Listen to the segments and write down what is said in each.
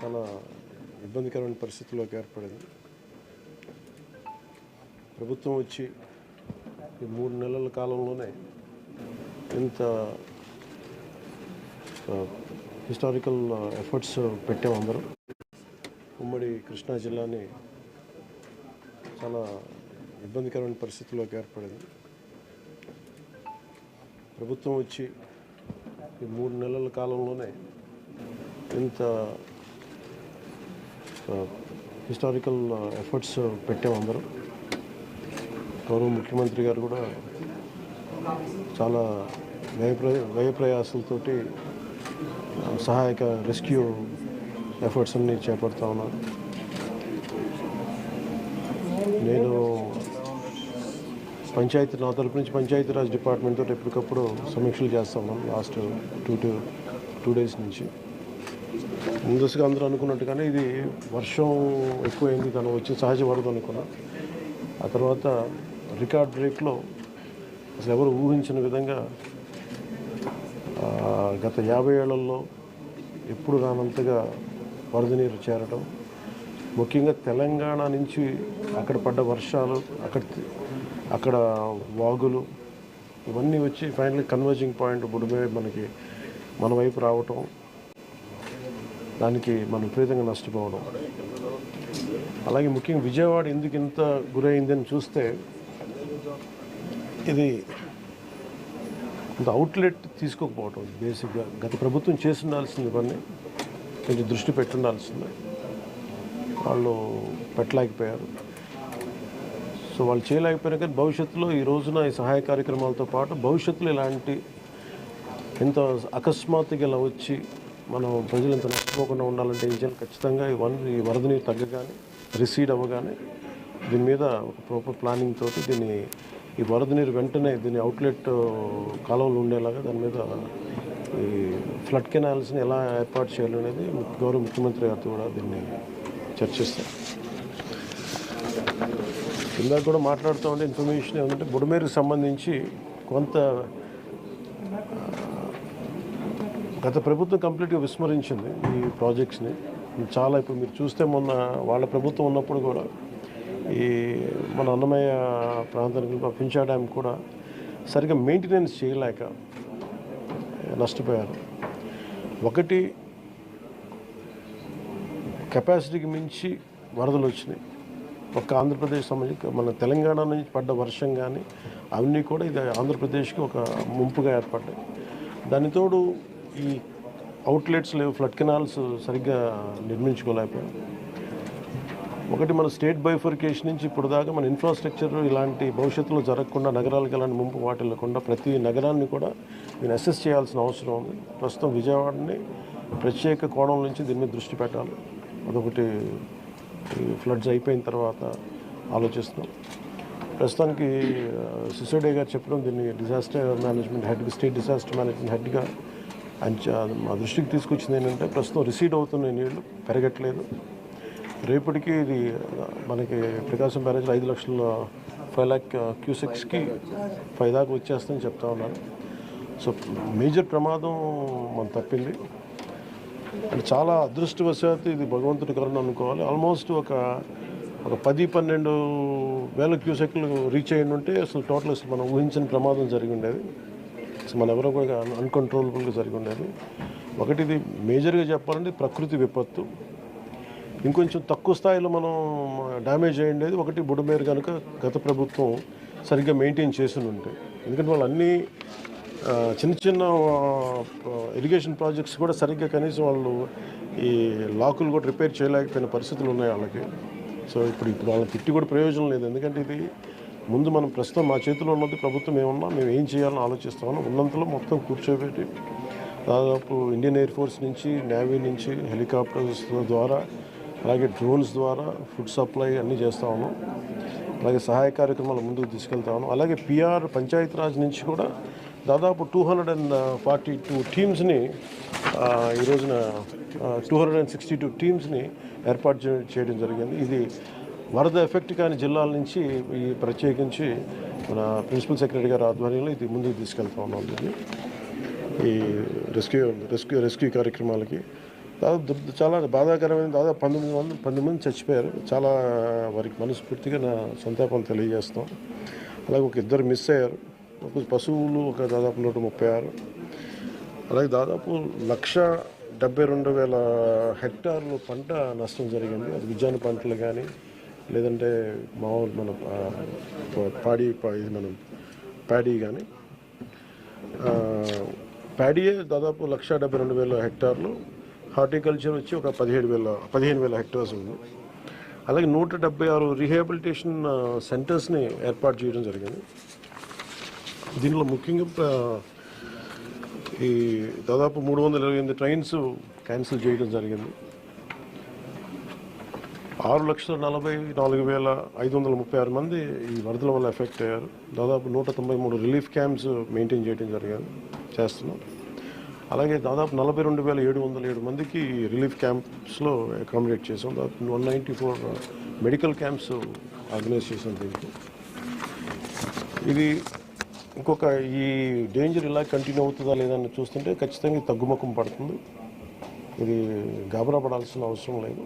చాలా ఇబ్బందికరమైన పరిస్థితుల్లోకి ఏర్పడింది. ప్రభుత్వం వచ్చి ఈ 3 నెలల కాలంలోనే ఇంత హిస్టారికల్ ఎఫర్ట్స్ పెట్టాం. అందరం ఉమ్మడి కృష్ణా జిల్లాని చాలా ఇబ్బందికరమైన పరిస్థితుల్లోకి ఏర్పడింది. ప్రభుత్వం వచ్చి ఈ 3 నెలల కాలంలోనే ఇంత హిస్టారికల్ ఎఫర్ట్స్ పెట్టాం. అందరం గౌరవ ముఖ్యమంత్రి గారు కూడా చాలా వ్యయప్రయాసాలతోటి సహాయక రెస్క్యూ ఎఫర్ట్స్ అన్ని చేపడతా ఉన్నారు. నేను నా తరపు నుంచి పంచాయతీరాజ్ డిపార్ట్మెంట్ తోటి ఎప్పటికప్పుడు సమీక్షలు చేస్తా ఉన్నాను. లాస్ట్ టూ డేస్ నుంచి ముందుగా అందరూ అనుకున్నట్టుగానే ఇది వర్షం ఎక్కువైంది, తను వచ్చి సహజ వరద అనుకున్నా. ఆ తర్వాత రికార్డ్ బ్రేక్లో అసలు ఎవరు ఊహించిన విధంగా గత 50 ఏళ్లలో ఎప్పుడు రానంతగా వరద నీరు చేరడం, ముఖ్యంగా తెలంగాణ నుంచి అక్కడ పడ్డ వర్షాలు, అక్కడ వాగులు ఇవన్నీ వచ్చి ఫైనల్లీ కన్వర్జింగ్ పాయింట్ బుడిమే మన వైపు రావటం, దానికి మనం విపరీతంగా నష్టపోవడం. అలాగే ముఖ్యంగా విజయవాడ ఎందుకు ఇంత గురైందని చూస్తే ఇది ఇంత అవుట్లెట్ తీసుకోకపోవటం. బేసిక్గా గత ప్రభుత్వం చేసి ఉండాల్సింది పని కొంచెం దృష్టి పెట్టుండాల్సింది, వాళ్ళు పెట్టలేకపోయారు. సో వాళ్ళు చేయలేకపోయినా కానీ భవిష్యత్తులో ఈ రోజున ఈ సహాయ కార్యక్రమాలతో పాటు భవిష్యత్తులో ఇలాంటి ఎంత అకస్మాత్తుగా ఇలా వచ్చి మనం ప్రజలు ఇంత నష్టపోకుండా ఉండాలంటే ఏం చేయాలి? ఖచ్చితంగా ఈ వరద నీరు తగ్గగానే రిసీడ్ అవ్వగానే దీని మీద ఒక ప్రాపర్ ప్లానింగ్ తోటి ఈ వరద నీరు వెంటనే దీని అవుట్లెట్ కాలువలు ఉండేలాగా దాని మీద ఈ ఫ్లడ్ కెనాల్స్ని ఎలా ఏర్పాటు చేయాలనేది గౌరవ ముఖ్యమంత్రి గారితో కూడా దీన్ని చర్చిస్తారు. ఇందాక కూడా మాట్లాడుతూ ఉంటే ఇన్ఫర్మేషన్ ఏమంటే బుడమేరుకు సంబంధించి కొంత గత ప్రభుత్వం కంప్లీట్గా విస్మరించింది ఈ ప్రాజెక్ట్స్ని. చాలా ఇప్పుడు మీరు చూస్తే మొన్న వాళ్ళ ప్రభుత్వం ఉన్నప్పుడు కూడా ఈ మన అన్నమయ్య ప్రాంతానికి పింఛా డ్యామ్ కూడా సరిగ్గా మెయింటెనెన్స్ చేయలేక నష్టపోయారు. ఒకటి కెపాసిటీకి మించి వరదలు వచ్చినాయి. ఒక్క ఆంధ్రప్రదేశ్ సంబంధించి మన తెలంగాణ నుంచి పడ్డ వర్షం కానీ అవన్నీ కూడా ఇది ఆంధ్రప్రదేశ్కి ఒక ముంపుగా ఏర్పడ్డాయి. దానితోడు ఈ అవుట్లెట్స్ లేవు, ఫ్లడ్ కెనాల్స్ సరిగ్గా నిర్మించుకోలేకపోయాం. ఒకటి మన స్టేట్ బైఫర్కేషన్ నుంచి ఇప్పుడు దాకా మన ఇన్ఫ్రాస్ట్రక్చర్ ఇలాంటి భవిష్యత్తులో జరగకుండా, నగరాలకు ఎలాంటి ముంపు వాటిల్లకుండా ప్రతి నగరాన్ని కూడా నేను అసెస్ చేయాల్సిన అవసరం ఉంది. ప్రస్తుతం విజయవాడని ప్రత్యేక కోణం నుంచి దీని మీద దృష్టి పెట్టాలి. అదొకటి ఫ్లడ్స్ అయిపోయిన తర్వాత ఆలోచిస్తున్నాం. ప్రస్తుతానికి సిసోడే గారు చెప్పడం దీన్ని disaster management head, state disaster management హెడ్గా మా దృష్టికి తీసుకొచ్చింది ఏంటంటే ప్రస్తుతం రిసీడ్ అవుతున్న నీళ్లు పెరగట్లేదు. రేపటికి ఇది మనకి ప్రకాశం బ్యారేజ్ 5 లక్షల క్యూసెక్స్కి 5 దాకా వచ్చేస్తుందని చెప్తా ఉన్నారు. సో మేజర్ ప్రమాదం మనం తప్పింది. అంటే చాలా అదృష్టవశాత్తు ఇది భగవంతుడి కరుణ అనుకోవాలి. ఆల్మోస్ట్ ఒక 10-12 వేల క్యూసెక్లు రీచ్ అయ్యి ఉంటే అసలు టోటల్ మనం ఊహించిన ప్రమాదం జరిగి ఉండేది. అసలు మన ఎవరో కూడా అన్కంట్రోలబుల్గా జరిగి ఉండేది. ఒకటి ఇది మేజర్గా చెప్పాలంటే ప్రకృతి విపత్తు. ఇంకొంచెం తక్కువ స్థాయిలో మనం డ్యామేజ్ అయ్యేది ఒకటి బుడమేరు కనుక గత ప్రభుత్వం సరిగ్గా మెయింటైన్ చేసి ఉంటాయి. ఎందుకంటే వాళ్ళు అన్నీ చిన్న ఇరిగేషన్ ప్రాజెక్ట్స్ కూడా సరిగ్గా కనీసం వాళ్ళు ఈ లాకులు కూడా రిపేర్ చేయలేకపోయిన పరిస్థితులు ఉన్నాయి వాళ్ళకి. సో ఇప్పుడు వాళ్ళని తిట్టి కూడా ప్రయోజనం లేదు. ఎందుకంటే ఇది ముందు మనం ప్రస్తుతం మా చేతిలో ఉన్నది ప్రభుత్వం ఏమన్నా మేము ఏం చేయాలని ఆలోచిస్తామని ఉన్నంతలో మొత్తం కూర్చోబెట్టి దాదాపు ఇండియన్ ఎయిర్ ఫోర్స్ నుంచి, నేవీ నుంచి, హెలికాప్టర్స్ ద్వారా, అలాగే డ్రోన్స్ ద్వారా ఫుడ్ సప్లై అన్నీ చేస్తూ ఉన్నాం. అలాగే సహాయ కార్యక్రమాలు ముందుకు తీసుకెళ్తా ఉన్నాం. అలాగే పిఆర్ పంచాయతీరాజ్ నుంచి కూడా దాదాపు 242 టీమ్స్ని ఈ రోజున 262 టీమ్స్ని ఏర్పాటు చేయడం జరిగింది. ఇది వరద ఎఫెక్ట్ కాని జిల్లాల నుంచి ఈ ప్రత్యేకించి మన ప్రిన్సిపల్ సెక్రటరీ గారి ఆధ్వర్యంలో ఇది ముందుకు తీసుకెళ్తా ఉన్నాం. ఈ రెస్క్యూ కార్యక్రమాలకి చాలా బాధాకరమైన దాదాపు 19 మంది చచ్చిపోయారు. చాలా వారికి మనస్ఫూర్తిగా నా సంతాపం తెలియజేస్తాం. అలాగే ఒక ఇద్దరు మిస్ అయ్యారు. ఒక పశువులు దాదాపు 136, అలాగే దాదాపు 1,72,000 హెక్టార్లు పంట నష్టం జరిగింది. అది ఉద్యాన పంటలు కానీ లేదంటే మామూలు మన ప్యాడీ కానీ ప్యాడీయే దాదాపు 1,72,000 హెక్టార్లు. హార్టికల్చర్ వచ్చి ఒక 15,000 హెక్టార్స్ ఉంది. అలాగే 176 రీహాబిలిటేషన్ సెంటర్స్ని ఏర్పాటు చేయడం జరిగింది. దీనిలో ముఖ్యంగా ఈ దాదాపు 328 ట్రైన్స్ క్యాన్సిల్ చేయడం జరిగింది. 6,44,536 మంది ఈ వరదల వల్ల ఎఫెక్ట్ అయ్యారు. దాదాపు 193 రిలీఫ్ క్యాంప్స్ మెయింటైన్ చేయడం చేస్తున్నాం. అలాగే దాదాపు 42,707 మందికి రిలీఫ్ క్యాంప్స్లో అకామిడేట్ చేసాం. దాదాపు 194 మెడికల్ క్యాంప్స్ ఆర్గనైజ్ చేసాం. దీనికి ఇది ఇంకొక ఈ డేంజర్ ఇలా కంటిన్యూ అవుతుందా లేదని చూస్తుంటే ఖచ్చితంగా తగ్గుముఖం పడుతుంది. ఇది గాబరా పడాల్సిన అవసరం లేదు.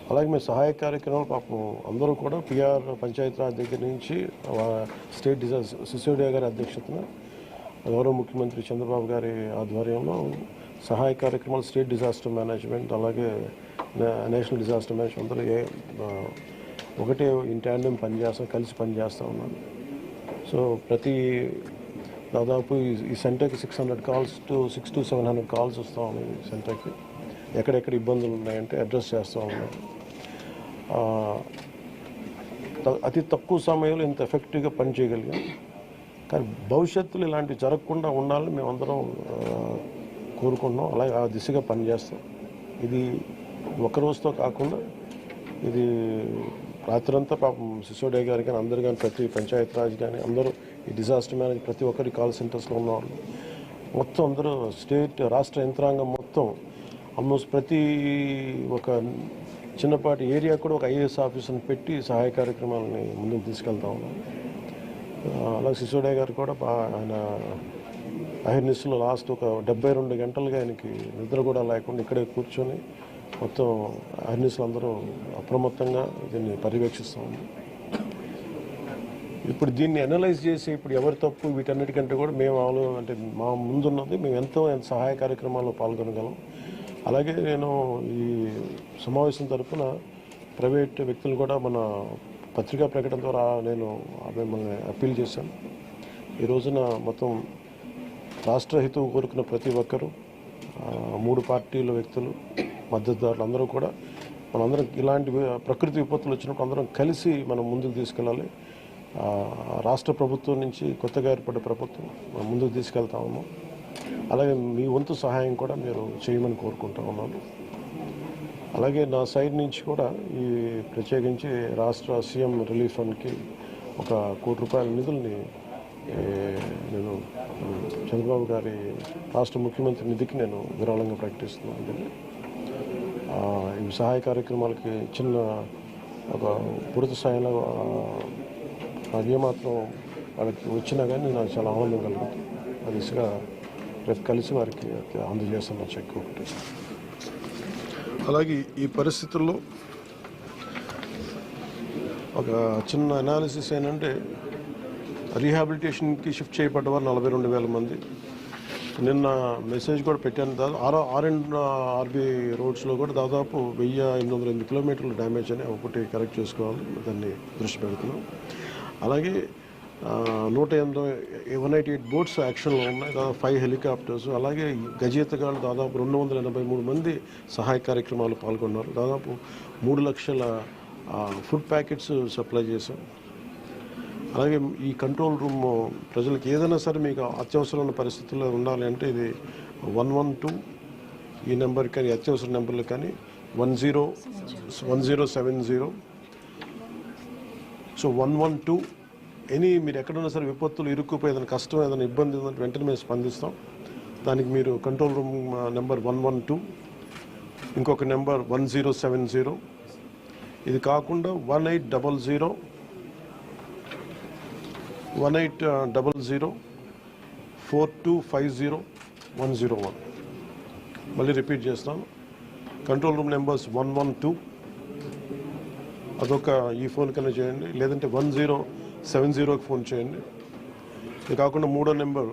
అలాగే మేము సహాయ కార్యక్రమాలు పాపం అందరూ కూడా పిఆర్ పంచాయతీరాజ్ దగ్గర నుంచి స్టేట్ డిజాస్టర్ సిసోడియా గారి అధ్యక్షతన గౌరవ ముఖ్యమంత్రి చంద్రబాబు గారి ఆధ్వర్యంలో సహాయ కార్యక్రమాలు స్టేట్ డిజాస్టర్ మేనేజ్మెంట్ అలాగే నేషనల్ డిజాస్టర్ మేనేజ్మెంట్ అందరూ ఒకటే ఇన్ ట్యాండెం కలిసి పనిచేస్తూ ఉన్నారు. సో దాదాపు ఈ సెంటర్కి 600 to 700 కాల్స్ వస్తూ ఉన్నాయి. ఈ సెంటర్కి ఎక్కడెక్కడ ఇబ్బందులు ఉన్నాయంటే అడ్రస్ చేస్తూ ఉన్నారు. అతి తక్కువ సమయంలో ఇంత ఎఫెక్టివ్గా పనిచేయగలిగాం. కానీ భవిష్యత్తులో ఇలాంటివి జరగకుండా ఉండాలని మేమందరం కోరుకుంటున్నాం. అలాగే ఆ దిశగా పనిచేస్తాం. ఇది ఒక రోజుతో కాకుండా ఇది రాత్రంతా పాపం సిసోడియా గారు కానీ అందరు కానీ ప్రతి పంచాయతీరాజ్ కానీ అందరూ ఈ డిజాస్టర్ మేనేజ్ ప్రతి ఒక్కరి కాల్ సెంటర్స్లో ఉన్నవాళ్ళు మొత్తం అందరూ రాష్ట్ర యంత్రాంగం మొత్తం ఆల్మోస్ట్ ప్రతి ఒక చిన్నపాటి ఏరియా కూడా ఒక ఐఏఎస్ ఆఫీసర్ని పెట్టి సహాయ కార్యక్రమాలని ముందుకు తీసుకెళ్తా ఉన్నాం. అలాగే సిసోడియా గారు కూడా ఆయన అహిర్నిస్లో లాస్ట్ ఒక 72 గంటలుగా ఆయనకి నిద్ర కూడా లేకుండా ఇక్కడే కూర్చొని మొత్తం అహిర్నిస్లు అందరూ అప్రమత్తంగా దీన్ని పర్యవేక్షిస్తూ ఉంది. ఇప్పుడు దీన్ని అనలైజ్ చేసి ఇప్పుడు ఎవరి తప్పు వీటన్నిటికంటే కూడా మేము అంటే మా ముందున్నది మేము ఎంత సహాయ కార్యక్రమాల్లో పాల్గొనగలం. అలాగే నేను ఈ సమావేశం తరఫున ప్రైవేట్ వ్యక్తులు కూడా మన పత్రికా ప్రకటన ద్వారా నేను మిమ్మల్ని అప్పీల్ చేశాను. ఈ రోజున మొత్తం రాష్ట్ర హితవు కోరుకున్న ప్రతి ఒక్కరూ 3 పార్టీల వ్యక్తులు మద్దతుదారులు అందరూ కూడా మనందరం ఇలాంటి ప్రకృతి విపత్తులు వచ్చినప్పుడు అందరం కలిసి మనం ముందుకు తీసుకెళ్ళాలి. రాష్ట్ర ప్రభుత్వం నుంచి కొత్తగా ఏర్పడ్డ ప్రభుత్వం ముందుకు తీసుకెళ్తా ఉన్నాం. అలాగే మీ వంతు సహాయం కూడా మీరు చేయమని కోరుకుంటా ఉన్నాను. అలాగే నా సైడ్ నుంచి కూడా ఈ ప్రత్యేకించి రాష్ట్ర సీఎం రిలీఫ్ ఫండ్కి 1 కోటి రూపాయల నిధుల్ని నేను చంద్రబాబు గారి రాష్ట్ర ముఖ్యమంత్రి నిధికి నేను విరాళంగా ప్రకటిస్తున్నాను. ఈ సహాయ కార్యక్రమాలకి చిన్న ఒక పూర్తి స్థాయిలో ఏమాత్రం వాళ్ళకి వచ్చినా కానీ నాకు చాలా ఆనందం కలుగుతుంది. ఆ దిశగా రేపు కలిసి వారికి అందజేస్తున్న చెక్ ఒకటి. అలాగే ఈ పరిస్థితుల్లో ఒక చిన్న అనాలిసిస్ ఏంటంటే రీహాబిలిటేషన్కి షిఫ్ట్ చేయబడ్డవారు 42,000 మంది. నిన్న మెసేజ్ కూడా పెట్టాను. ఆర్బీ రోడ్స్లో కూడా దాదాపు 1,808 కిలోమీటర్లు డ్యామేజ్ అని ఒకటి కరెక్ట్ చేసుకోవాలి, దాన్ని దృష్టి పెడుతున్నాం. అలాగే 188 బోట్స్ యాక్షన్లో ఉన్నాయి, దాదాపు 5 హెలికాప్టర్స్. అలాగే గజేతగాళ్ళు దాదాపు 283 మంది సహాయ కార్యక్రమాలు పాల్గొన్నారు. దాదాపు 3 లక్షల ఫుడ్ ప్యాకెట్స్ సప్లై చేశాం. అలాగే ఈ కంట్రోల్ రూమ్ ప్రజలకు ఏదైనా సరే మీకు అత్యవసరమైన పరిస్థితుల్లో ఉండాలి అంటే ఇది 112 ఈ నెంబర్ కానీ అత్యవసర నెంబర్లు కానీ 1070. సో 112 మీరు ఎక్కడున్నా సరే విపత్తులు ఇరుక్కుపోయి ఏదైనా కష్టం ఏదైనా ఇబ్బంది ఉందంటే వెంటనే మేము స్పందిస్తాం. దానికి మీరు కంట్రోల్ రూమ్ నెంబర్ 112, ఇంకొక నెంబర్ 1070. ఇది కాకుండా 1800 4250 101. మళ్ళీ రిపీట్ చేస్తాను, కంట్రోల్ రూమ్ నెంబర్స్ 112 అదొక ఈ ఫోన్ కన్నా చేయండి, లేదంటే 1070కి ఫోన్ చేయండి. ఇది కాకుండా మూడో నెంబర్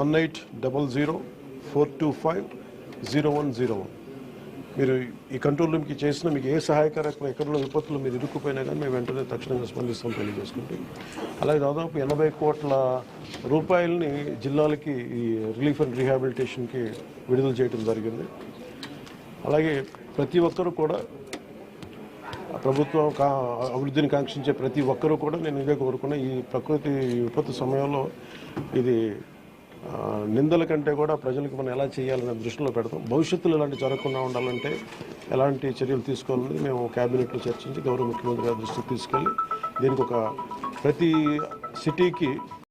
1800-425-0101. మీరు ఈ కంట్రోల్ రూమ్కి చేసిన మీకు ఏ సహాయకరమైన ఎక్కడో విపత్తులు మీరు ఇరుక్కుపోయినా కానీ మేము వెంటనే తక్షణంగా స్పందిస్తాం తెలియజేసుకుంటే. అలాగే దాదాపు 80 కోట్ల రూపాయలని జిల్లాలకి ఈ రిలీఫ్ అండ్ రీహాబిలిటేషన్కి విడుదల చేయడం జరిగింది. అలాగే ప్రతి ఒక్కరూ కూడా ప్రభుత్వం అభివృద్ధిని కాంక్షించే ప్రతి ఒక్కరూ కూడా నేను ఇదే కోరుకున్నా, ఈ ప్రకృతి విపత్తు సమయంలో ఇది నిందల కంటే కూడా ప్రజలకు మనం ఎలా చేయాలనే దృష్టిలో పెడతాం. భవిష్యత్తులో ఇలాంటి జరగకుండా ఉండాలంటే ఎలాంటి చర్యలు తీసుకోవాలని మేము క్యాబినెట్లో చర్చించి గౌరవ ముఖ్యమంత్రి గారి దృష్టికి తీసుకెళ్ళి దీనికి ఒక ప్రతి సిటీకి